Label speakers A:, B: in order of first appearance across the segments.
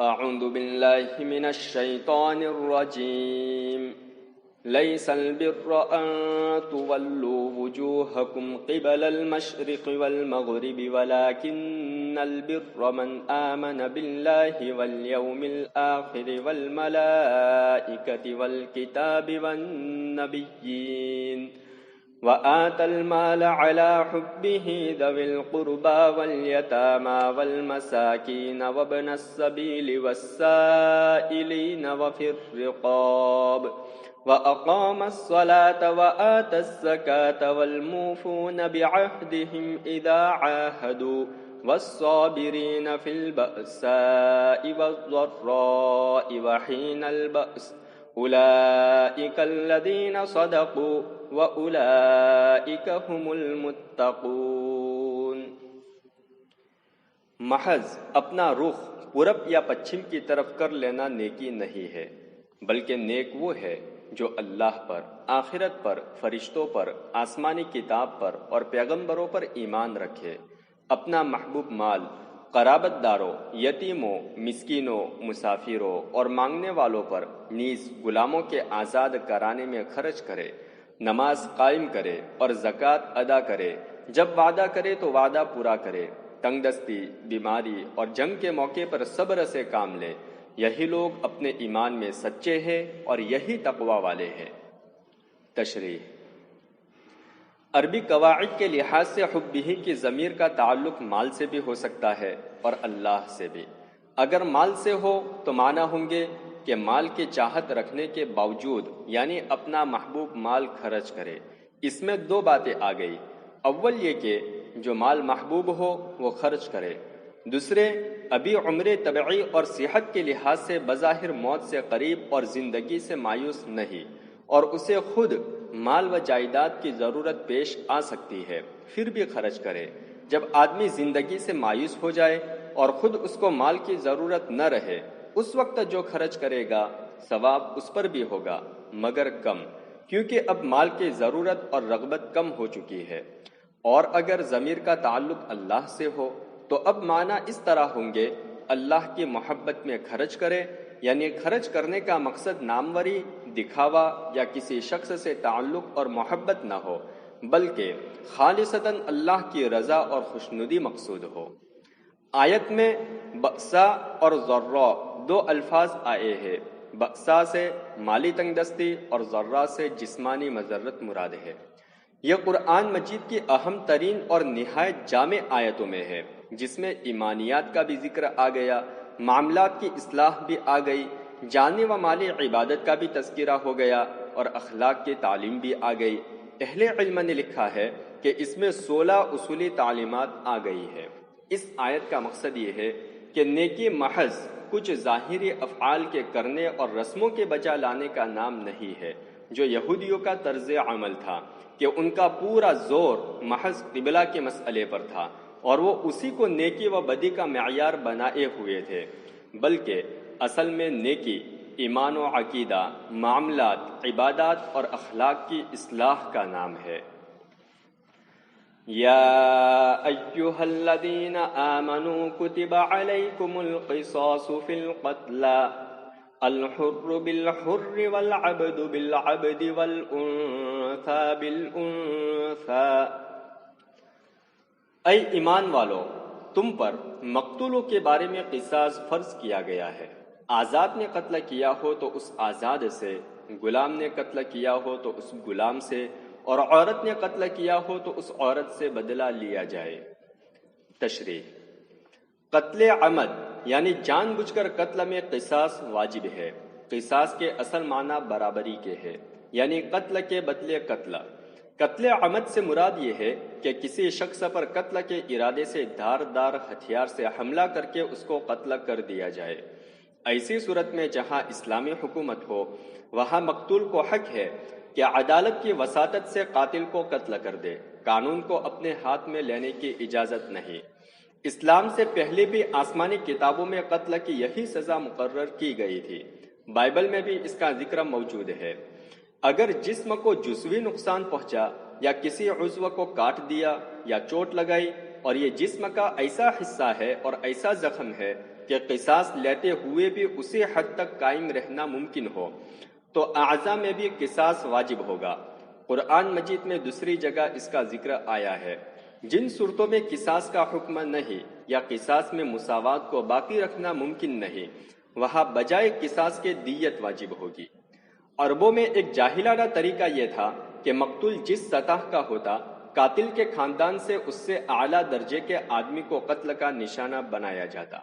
A: أعوذ بالله من الشيطان الرجيم ليس البر أن تولوا وجوهكم قبل المشرق والمغرب ولكن البر من آمن بالله واليوم الآخر والملائكة والكتاب والنبيين وآتى المال على حبه ذوي القربى واليتامى والمساكين وابن السبيل والسائلين وفي الرقاب وأقام الصلاة وآتى الزكاة والموفون بعهدهم إذا عاهدوا والصابرين في البأساء والضراء وحين البأس أولئك الذين صدقوا وأولئك هم المتقون۔ محض اپنا رخ پورب یا پچھم کی طرف کر لینا نیکی نہیں ہے، بلکہ نیک وہ ہے جو اللہ پر، آخرت پر، فرشتوں پر، آسمانی کتاب پر اور پیغمبروں پر ایمان رکھے، اپنا محبوب مال قرابت داروں، یتیموں، مسکینوں، مسافروں اور مانگنے والوں پر، نیز غلاموں کے آزاد کرانے میں خرچ کرے، نماز قائم کرے اور زکوٰۃ ادا کرے، جب وعدہ کرے تو وعدہ پورا کرے، تنگ دستی، بیماری اور جنگ کے موقع پر صبر سے کام لے، یہی لوگ اپنے ایمان میں سچے ہیں اور یہی تقوی والے ہیں۔ تشریح: عربی قواعد کے لحاظ سے حبہ کی ضمیر کا تعلق مال سے بھی ہو سکتا ہے اور اللہ سے بھی۔ اگر مال سے ہو تو معنی ہوں گے کہ مال کی چاہت رکھنے کے باوجود یعنی اپنا محبوب مال خرچ کرے۔ اس میں دو باتیں آ گئی، اول یہ کہ جو مال محبوب ہو وہ خرچ کرے، دوسرے ابھی عمر طبعی اور صحت کے لحاظ سے بظاہر موت سے قریب اور زندگی سے مایوس نہیں، اور اسے خود مال و جائیداد کی ضرورت پیش آ سکتی ہے، پھر بھی خرچ کرے۔ جب آدمی زندگی سے مایوس ہو جائے اور خود اس کو مال کی ضرورت نہ رہے، اس وقت جو خرچ کرے گا ثواب اس پر بھی ہوگا، مگر کم، کیونکہ اب مال کی ضرورت اور رغبت کم ہو چکی ہے۔ اور اگر ضمیر کا تعلق اللہ سے ہو تو اب معنی اس طرح ہوں گے، اللہ کی محبت میں خرچ کرے، یعنی خرچ کرنے کا مقصد ناموری، دکھاوا یا کسی شخص سے تعلق اور محبت نہ ہو، بلکہ خالصتاً اللہ کی رضا اور خوشنودی مقصود ہو۔ آیت میں بأسا اور ضرا دو الفاظ آئے ہیں، بأسا سے مالی تنگ دستی اور ضرا سے جسمانی مضرت مراد ہے۔ یہ قرآن مجید کی اہم ترین اور نہایت جامع آیتوں میں ہے، جس میں ایمانیات کا بھی ذکر آ گیا، معاملات کی اصلاح بھی آ گئی، جانی و مالی عبادت کا بھی تذکرہ ہو گیا اور اخلاق کی تعلیم بھی آ گئی۔ اہل علم نے لکھا ہے کہ اس میں 16 اصولی تعلیمات آ گئی ہے۔ اس آیت کا مقصد یہ ہے کہ نیکی محض کچھ ظاہری افعال کے کرنے اور رسموں کے بجا لانے کا نام نہیں ہے، جو یہودیوں کا طرز عمل تھا کہ ان کا پورا زور محض قبلہ کے مسئلے پر تھا اور وہ اسی کو نیکی و بدی کا معیار بنائے ہوئے تھے، بلکہ اصل میں نیکی ایمان و عقیدہ، معاملات، عبادات اور اخلاق کی اصلاح کا نام ہے۔ یا ایھا الذین آمنوا کتب علیکم القصاص فی القتلی الحر بالحر والعبد بالعبد والانثى بالانثى۔ اے ایمان والو، تم پر مقتولوں کے بارے میں قصاص فرض کیا گیا ہے، آزاد نے قتل کیا ہو تو اس آزاد سے، غلام نے قتل کیا ہو تو اس غلام سے، اور عورت نے قتل کیا ہو تو اس عورت سے بدلہ لیا جائے۔ تشریح: قتل عمد یعنی جان بوجھ کر قتل میں قصاص واجب ہے۔ قصاص کے اصل معنی برابری کے ہے، یعنی قتل کے بدلے قتل۔ قتل عمد سے مراد یہ ہے کہ کسی شخص پر قتل کے ارادے سے دھاردار ہتھیار سے حملہ کر کے اس کو قتل کر دیا جائے۔ ایسی صورت میں جہاں اسلامی حکومت ہو وہاں مقتول کو حق ہے کہ عدالت کی وساطت سے قاتل کو قتل کر دے، قانون کو اپنے ہاتھ میں لینے کی اجازت نہیں۔ اسلام سے پہلے بھی آسمانی کتابوں میں قتل کی یہی سزا مقرر کی گئی تھی، بائبل میں بھی اس کا ذکر موجود ہے۔ اگر جسم کو جزوی نقصان پہنچا یا کسی عضو کو کاٹ دیا یا چوٹ لگائی اور یہ جسم کا ایسا حصہ ہے اور ایسا زخم ہے کہ قصاص لیتے ہوئے بھی اسی حد تک قائم رہنا ممکن ہو تو اعضاء میں بھی قصاص واجب ہوگا۔ قرآن مجید میں دوسری جگہ اس کا ذکر آیا ہے۔ جن صورتوں میں قصاص کا حکم نہیں یا قصاص میں مساوات کو باقی رکھنا ممکن نہیں، وہاں بجائے قصاص کے دیت واجب ہوگی۔ عربوں میں ایک جاہلانہ طریقہ یہ تھا کہ مقتول جس سطح کا ہوتا، قاتل کے خاندان سے اس سے اعلیٰ درجے کے آدمی کو قتل کا نشانہ بنایا جاتا،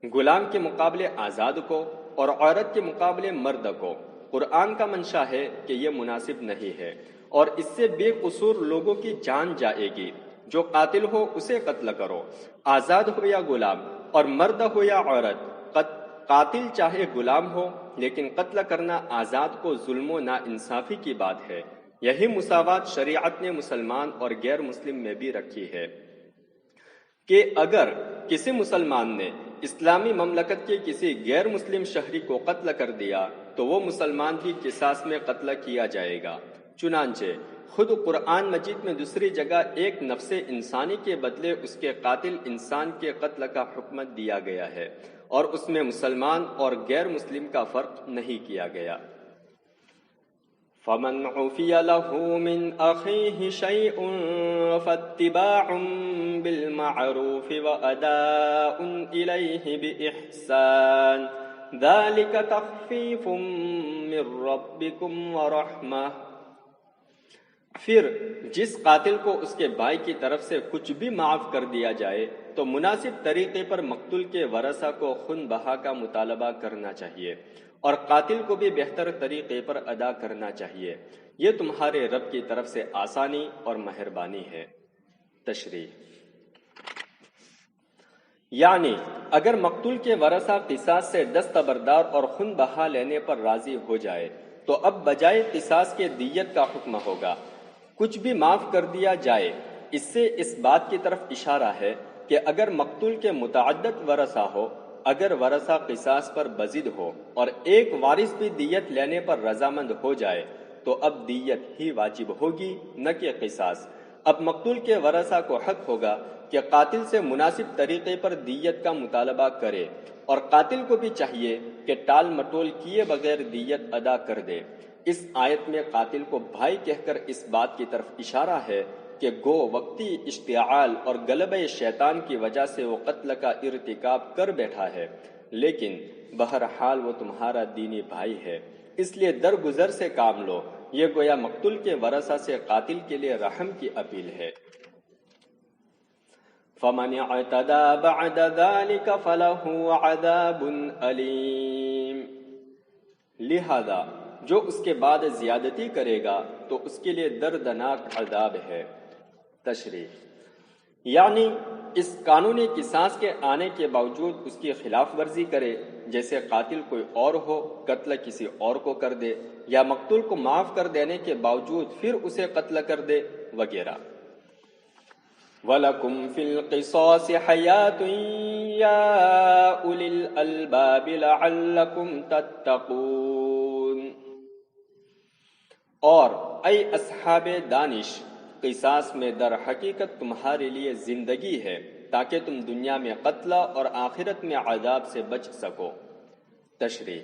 A: غلام کے مقابلے آزاد کو اور عورت کے مقابلے مرد کو۔ قرآن کا منشا ہے کہ یہ مناسب نہیں ہے اور اس سے بے قصور لوگوں کی جان جائے گی۔ جو قاتل ہو اسے قتل کرو، آزاد ہو یا غلام، اور مرد ہو یا عورت۔ قاتل چاہے غلام ہو، لیکن قتل کرنا آزاد کو ظلم و ناانصافی کی بات ہے۔ یہی مساوات شریعت نے مسلمان اور غیر مسلم میں بھی رکھی ہے کہ اگر کسی مسلمان نے اسلامی مملکت کے کسی غیر مسلم شہری کو قتل کر دیا تو وہ مسلمان بھی قصاص میں قتل کیا جائے گا۔ چنانچہ خود قرآن مجید میں دوسری جگہ ایک نفس انسانی کے بدلے اس کے قاتل انسان کے قتل کا حکم دیا گیا ہے، اور اس میں مسلمان اور غیر مسلم کا فرق نہیں کیا گیا۔ فَمَنْ عُفِيَ لَهُ مِنْ أَخِيهِ شَيْءٌ فَاتِّبَاعٌ بِالْمَعْرُوفِ وَأَدَاءٌ إِلَيْهِ بِإِحْسَانٍ ذَلِكَ تَخْفِيفٌ مِّن رَّبِّكُمْ وَرَحْمَةٌ۔ پھر جس قاتل کو اس کے بھائی کی طرف سے کچھ بھی معاف کر دیا جائے تو مناسب طریقے پر مقتول کے ورثہ کو خون بہا کا مطالبہ کرنا چاہیے، اور قاتل کو بھی بہتر طریقے پر ادا کرنا چاہیے۔ یہ تمہارے رب کی طرف سے آسانی اور مہربانی ہے۔ تشریح: یعنی اگر مقتول کے ورثہ قصاص سے دستبردار اور خون بہا لینے پر راضی ہو جائے تو اب بجائے قصاص کے دیت کا حکم ہوگا۔ کچھ بھی معاف کر دیا جائے، اس سے اس بات کی طرف اشارہ ہے کہ اگر مقتول کے متعدد ورثہ ہو، اگر ورثہ قصاص پر بضد ہو اور ایک وارث بھی دیت لینے پر رضامند ہو جائے تو اب دیت ہی واجب ہوگی، نہ کہ قصاص۔ اب مقتول کے ورثہ کو حق ہوگا کہ قاتل سے مناسب طریقے پر دیت کا مطالبہ کرے، اور قاتل کو بھی چاہیے کہ ٹال مٹول کیے بغیر دیت ادا کر دے۔ اس آیت میں قاتل کو بھائی کہہ کر اس بات کی طرف اشارہ ہے کہ گو وقتی اشتعال اور غلبہ شیطان کی وجہ سے وہ قتل کا ارتکاب کر بیٹھا ہے، لیکن بہرحال وہ تمہارا دینی بھائی ہے، اس لیے درگزر سے کام لو۔ یہ گویا مقتول کے ورثہ سے قاتل کے لیے رحم کی اپیل ہے۔ فَمَنِ اعْتَدَىٰ بَعْدَ ذَلِكَ فَلَهُ عَذَابٌ أَلِيمٌ۔ لہذا جو اس کے بعد زیادتی کرے گا تو اس کے لیے دردناک عذاب ہے۔ تشریح: یعنی اس قانون قصاص کے آنے کے باوجود اس کی خلاف ورزی کرے، جیسے قاتل کوئی اور ہو، قتل کسی اور کو کر دے، یا مقتول کو معاف کر دینے کے باوجود پھر اسے قتل کر دے وغیرہ۔ وَلَكُمْ فِي الْقِصَاصِ حَيَاةٌ يَا أُولِي الْأَلْبَابِ لَعَلَّكُمْ تَتَّقُونَ۔ اور اے اصحاب دانش، قصاص میں در حقیقت تمہارے لیے زندگی ہے تاکہ تم دنیا میں قتل اور آخرت میں عذاب سے بچ سکو۔ تشریح: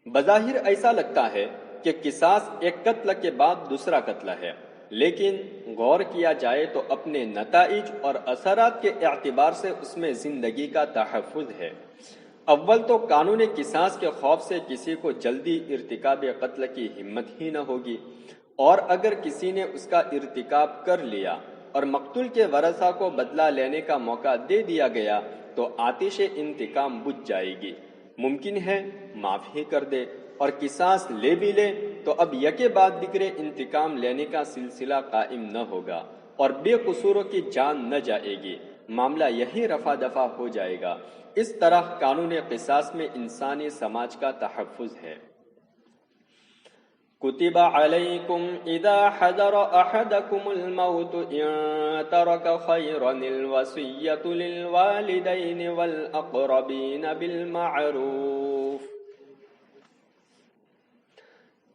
A: بظاہر ایسا لگتا ہے کہ قصاص ایک قتل کے بعد دوسرا قتل ہے، لیکن غور کیا جائے تو اپنے نتائج اور اثرات کے اعتبار سے اس میں زندگی کا تحفظ ہے۔ اول تو قانون قصاص کے خوف سے کسی کو جلدی ارتکاب قتل کی ہمت ہی نہ ہوگی، اور اگر کسی نے اس کا ارتکاب کر لیا اور مقتول کے ورثہ کو بدلہ لینے کا موقع دے دیا گیا تو آتش انتقام بجھ جائے گی۔ ممکن ہے معاف ہی کر دے، اور قصاص لے بھی لے تو اب یکے بعد دیگرے انتقام لینے کا سلسلہ قائم نہ ہوگا اور بے قصوروں کی جان نہ جائے گی، معاملہ یہی رفع دفع ہو جائے گا۔ اس طرح قانون قصاص میں انسانی سماج کا تحفظ ہے۔ كتب عليكم إذا حضر أحدكم الموت إن ترك خيرا الوصية للوالدين والأقربين بالمعروف۔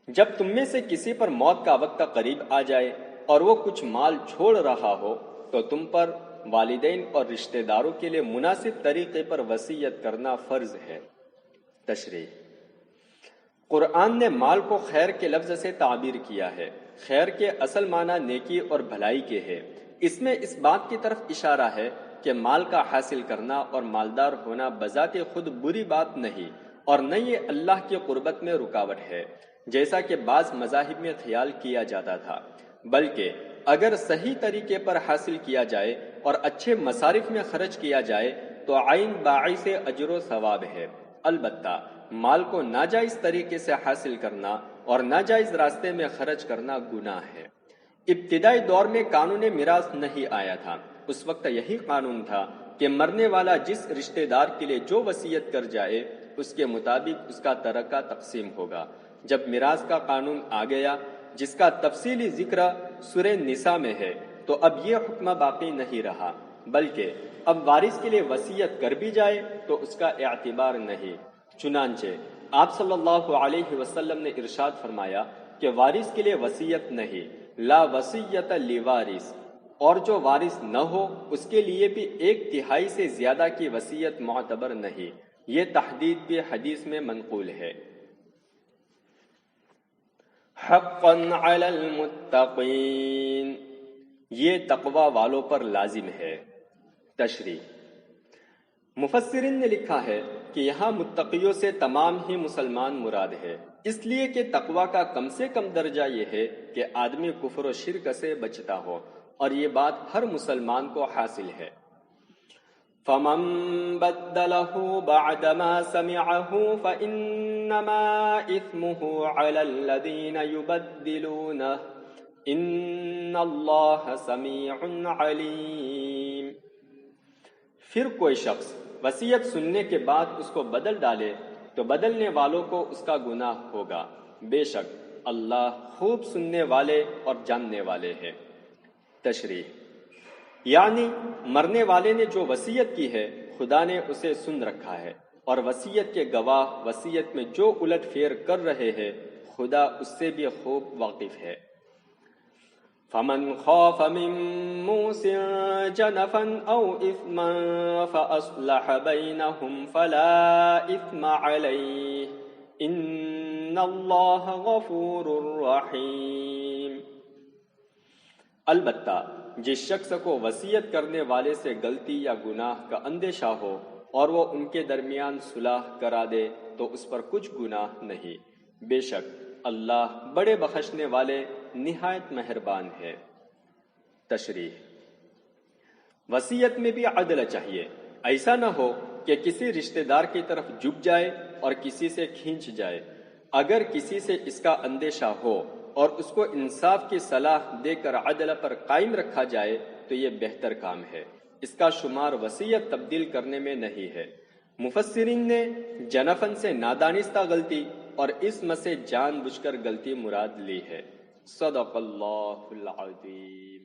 A: جب تم میں سے کسی پر موت کا وقت قریب آ جائے اور وہ کچھ مال چھوڑ رہا ہو تو تم پر والدین اور رشتہ داروں کے لیے مناسب طریقے پر وصیت کرنا فرض ہے۔ تشریح: قرآن نے مال کو خیر کے لفظ سے تعبیر کیا ہے۔ خیر کے اصل معنی نیکی اور بھلائی کے ہے۔ اس میں اس بات کی طرف اشارہ ہے کہ مال کا حاصل کرنا اور مالدار ہونا بذات خود بری بات نہیں، اور نہ یہ اللہ کی قربت میں رکاوٹ ہے، جیسا کہ بعض مذاہب میں خیال کیا جاتا تھا، بلکہ اگر صحیح طریقے پر حاصل کیا جائے اور اچھے مصارف میں خرچ کیا جائے تو عین باعث اجر و ثواب ہے۔ البتہ مال کو ناجائز طریقے سے حاصل کرنا اور ناجائز راستے میں خرچ کرنا گناہ ہے۔ ابتدائی دور میں قانون میراث نہیں آیا تھا۔ اس وقت یہی قانون تھا کہ مرنے والا جس رشتہ دار کے لیے جو وصیت کر جائے اس کے مطابق اس کا ترکہ تقسیم ہوگا۔ جب میراث کا قانون آ گیا جس کا تفصیلی ذکر سورہ نساء میں ہے تو اب یہ حکم باقی نہیں رہا، بلکہ اب وارث کے لیے وصیت کر بھی جائے تو اس کا اعتبار نہیں۔ چنانچہ آپ صلی اللہ علیہ وسلم نے ارشاد فرمایا کہ وارث کے لیے وصیت نہیں، لا وصیت لوارث، اور جو وارث نہ ہو اس کے لیے بھی 1/3 سے زیادہ کی وصیت معتبر نہیں۔ یہ تحدید بھی حدیث میں منقول ہے۔ حقا علی المتقین، یہ تقوی والوں پر لازم ہے۔ تشریح: مفسرین نے لکھا ہے کہ یہاں متقیوں سے تمام ہی مسلمان مراد ہے، اس لیے کہ تقوی کا کم سے کم درجہ یہ ہے کہ آدمی کفر و شرک سے بچتا ہو، اور یہ بات ہر مسلمان کو حاصل ہے۔ فَمَن بَدَّلَهُ بَعْدَمَا سَمِعَهُ فَإِنَّمَا إِثْمُهُ عَلَى الَّذِينَ يُبَدِّلُونَهُ إِنَّ اللَّهَ سَمِيعٌ عَلِيمٌ۔ پھر کوئی شخص وصیت سننے کے بعد اس کو بدل ڈالے تو بدلنے والوں کو اس کا گناہ ہوگا، بے شک اللہ خوب سننے والے اور جاننے والے ہیں۔ تشریح: یعنی مرنے والے نے جو وصیت کی ہے خدا نے اسے سن رکھا ہے، اور وصیت کے گواہ وصیت میں جو الٹ پھیر کر رہے ہیں خدا اس سے بھی خوب واقف ہے۔ فَمَنْ خَافَ مِن مُوصٍ جَنَفًا أَوْ إِثْمًا فَأَصْلَحَ بَيْنَهُمْ فَلَا إِثْمَ عَلَيْهِ إِنَّ اللَّهَ غَفُورٌ رَحِيمٌ۔ البتہ جس شخص کو وصیت کرنے والے سے غلطی یا گناہ کا اندیشہ ہو اور وہ ان کے درمیان صلح کرا دے تو اس پر کچھ گناہ نہیں، بے شک اللہ بڑے بخشنے والے نہایت مہربان ہے۔ تشریح: وصیت میں بھی عدل چاہیے، ایسا نہ ہو کہ کسی رشتہ دار کی طرف جھک جائے اور کسی سے کھینچ جائے۔ اگر کسی سے اس کا اندیشہ ہو اور اس کو انصاف کی صلاح دے کر عدل پر قائم رکھا جائے تو یہ بہتر کام ہے، اس کا شمار وصیت تبدیل کرنے میں نہیں ہے۔ مفسرین نے جنفن سے نادانستہ غلطی اور اسم سے جان بوجھ کر غلطی مراد لی ہے۔ صدق اللہ العظیم۔